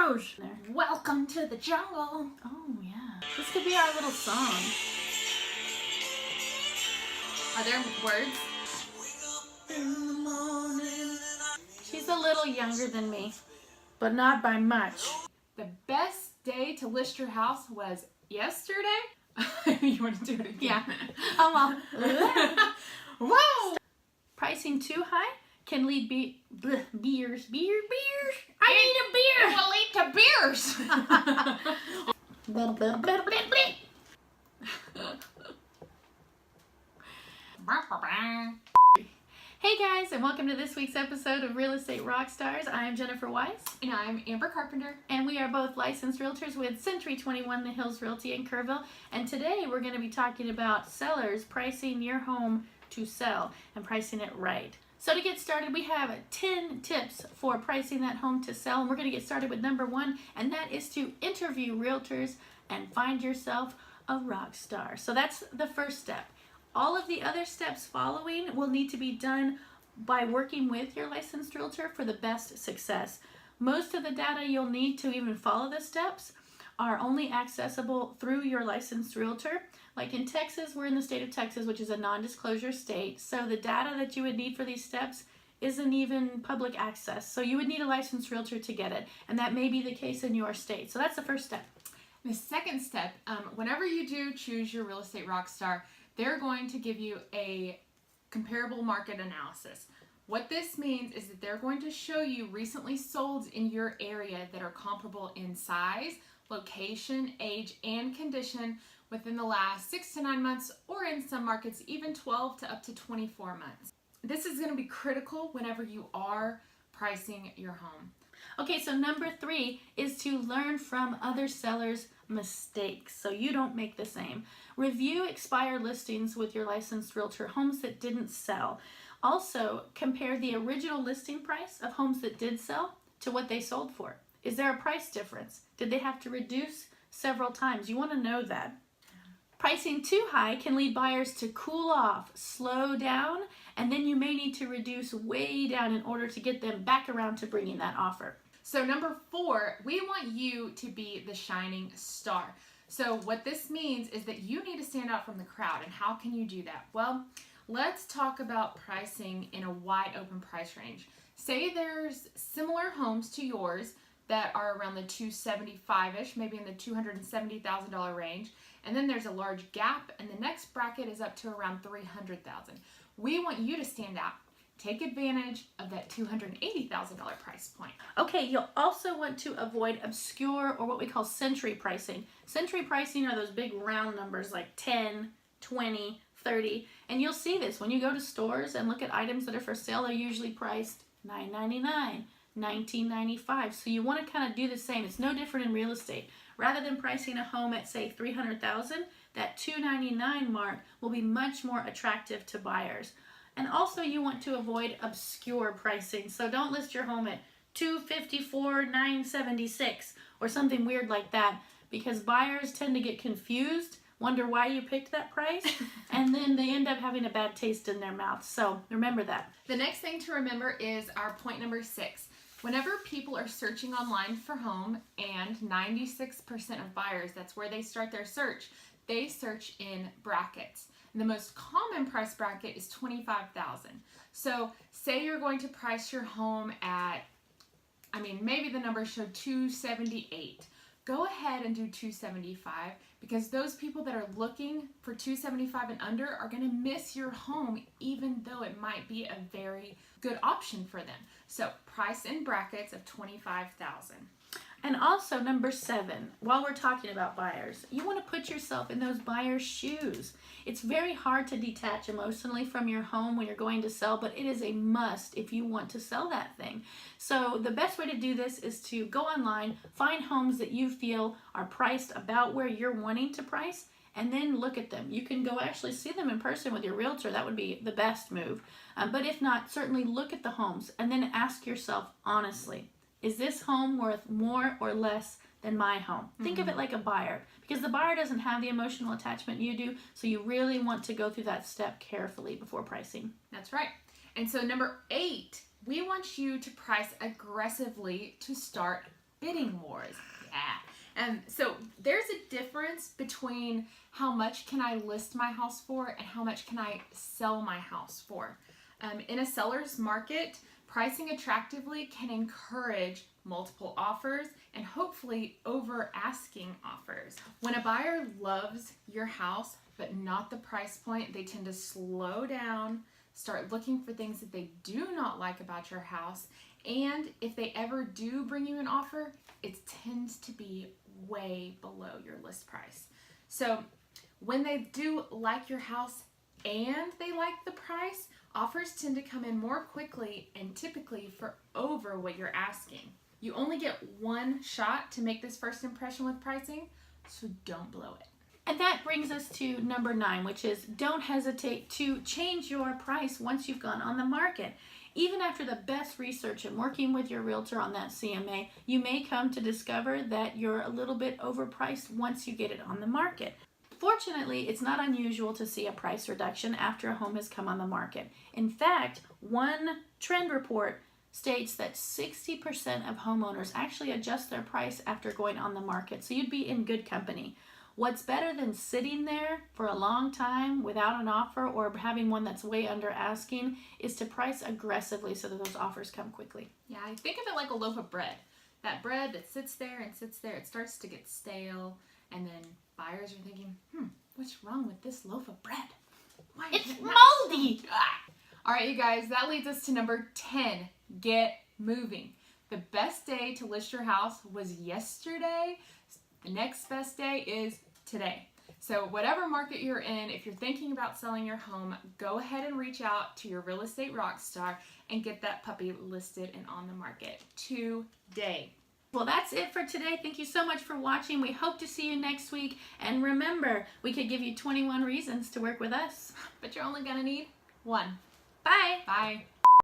Rose. Welcome to the jungle. Oh, yeah. This could be our little song. Are there words? In the morning. She's a little younger than me, but not by much. The best day to list your house was yesterday? You want to do it again? Yeah. Oh, well. Whoa! Pricing too high can lead beers. I need a beer. It will lead to beers. Hey guys, and welcome to this week's episode of Real Estate Rockstars. I am Jennifer Weiss. And I'm Amber Carpenter. And we are both licensed realtors with Century 21 The Hills Realty in Kerrville. And today we're going to be talking about sellers pricing your home to sell and pricing it right. So to get started, we have 10 tips for pricing that home to sell. And we're going to get started with number 1, and that is to interview realtors and find yourself a rock star. So that's the first step. All of the other steps following will need to be done by working with your licensed realtor for the best success. Most of the data you'll need to even follow the steps are only accessible through your licensed realtor. Like in Texas, we're in the state of Texas, which is a non-disclosure state. So the data that you would need for these steps isn't even public access. So you would need a licensed realtor to get it. And that may be the case in your state. So that's the first step. The second step, whenever you do choose your real estate rock star, they're going to give you a comparable market analysis. What this means is that they're going to show you recently solds in your area that are comparable in size, location, age, and condition within the last 6 to 9 months, or in some markets, even 12 to up to 24 months. This is going to be critical whenever you are pricing your home. Okay, so number 3 is to learn from other sellers' mistakes so you don't make the same. Review expired listings with your licensed realtor, homes that didn't sell. Also, compare the original listing price of homes that did sell to what they sold for. Is there a price difference? Did they have to reduce several times? You want to know that. Pricing too high can lead buyers to cool off, slow down, and then you may need to reduce way down in order to get them back around to bringing that offer. So number 4, we want you to be the shining star. So what this means is that you need to stand out from the crowd. And how can you do that? Well, let's talk about pricing in a wide open price range. Say there's similar homes to yours that are around the $275-ish, maybe in the $270,000 range. And then there's a large gap, and the next bracket is up to around $300,000. We want you to stand out. Take advantage of that $280,000 price point. Okay, you'll also want to avoid obscure or what we call century pricing. Century pricing are those big round numbers like 10, 20, 30. And you'll see this when you go to stores and look at items that are for sale. They're usually priced $9.99, $19.95. So you want to kind of do the same. It's no different in real estate. Rather than pricing a home at, say, $300,000, that $299 mark will be much more attractive to buyers. And also you want to avoid obscure pricing. So don't list your home at $254,976 or something weird like that, because buyers tend to get confused, wonder why you picked that price, and then they end up having a bad taste in their mouth. So remember that. The next thing to remember is our point number 6. Whenever people are searching online for home, and 96% of buyers, that's where they start their search, they search in brackets. The most common price bracket is $25,000. So say you're going to price your home at, maybe the numbers show $278. Go ahead and do $275, because those people that are looking for $275 and under are going to miss your home, even though it might be a very good option for them. So price in brackets of $25,000. And also number 7, while we're talking about buyers, you want to put yourself in those buyers' shoes. It's very hard to detach emotionally from your home when you're going to sell, but it is a must if you want to sell that thing. So the best way to do this is to go online, find homes that you feel are priced about where you're wanting to price, and then look at them. You can go actually see them in person with your realtor. That would be the best move. But if not, certainly look at the homes and then ask yourself honestly, is this home worth more or less than my home? Think of it like a buyer, because the buyer doesn't have the emotional attachment you do, so you really want to go through that step carefully before pricing. That's right. And so number 8, we want you to price aggressively to start bidding wars. Yeah. So there's a difference between how much can I list my house for and how much can I sell my house for. In a seller's market, pricing attractively can encourage multiple offers and hopefully over asking offers. When a buyer loves your house but not the price point, they tend to slow down, start looking for things that they do not like about your house, and if they ever do bring you an offer, it tends to be way below your list price. So when they do like your house and they like the price, offers tend to come in more quickly and typically for over what you're asking. You only get one shot to make this first impression with pricing, so don't blow it. And that brings us to number 9, which is don't hesitate to change your price once you've gone on the market. Even after the best research and working with your realtor on that CMA, you may come to discover that you're a little bit overpriced once you get it on the market. Fortunately, it's not unusual to see a price reduction after a home has come on the market. In fact, one trend report states that 60% of homeowners actually adjust their price after going on the market, so you'd be in good company. What's better than sitting there for a long time without an offer or having one that's way under asking is to price aggressively so that those offers come quickly. Yeah, I think of it like a loaf of bread. That bread that sits there, it starts to get stale, and then buyers are thinking, what's wrong with this loaf of bread? Why is It's it not moldy! All right, you guys, that leads us to number 10, get moving. The best day to list your house was yesterday. The next best day is today. So whatever market you're in, if you're thinking about selling your home, go ahead and reach out to your real estate rock star and get that puppy listed and on the market today. Well, that's it for today. Thank you so much for watching. We hope to see you next week. And remember, we could give you 21 reasons to work with us. But you're only gonna need one. Bye. Bye.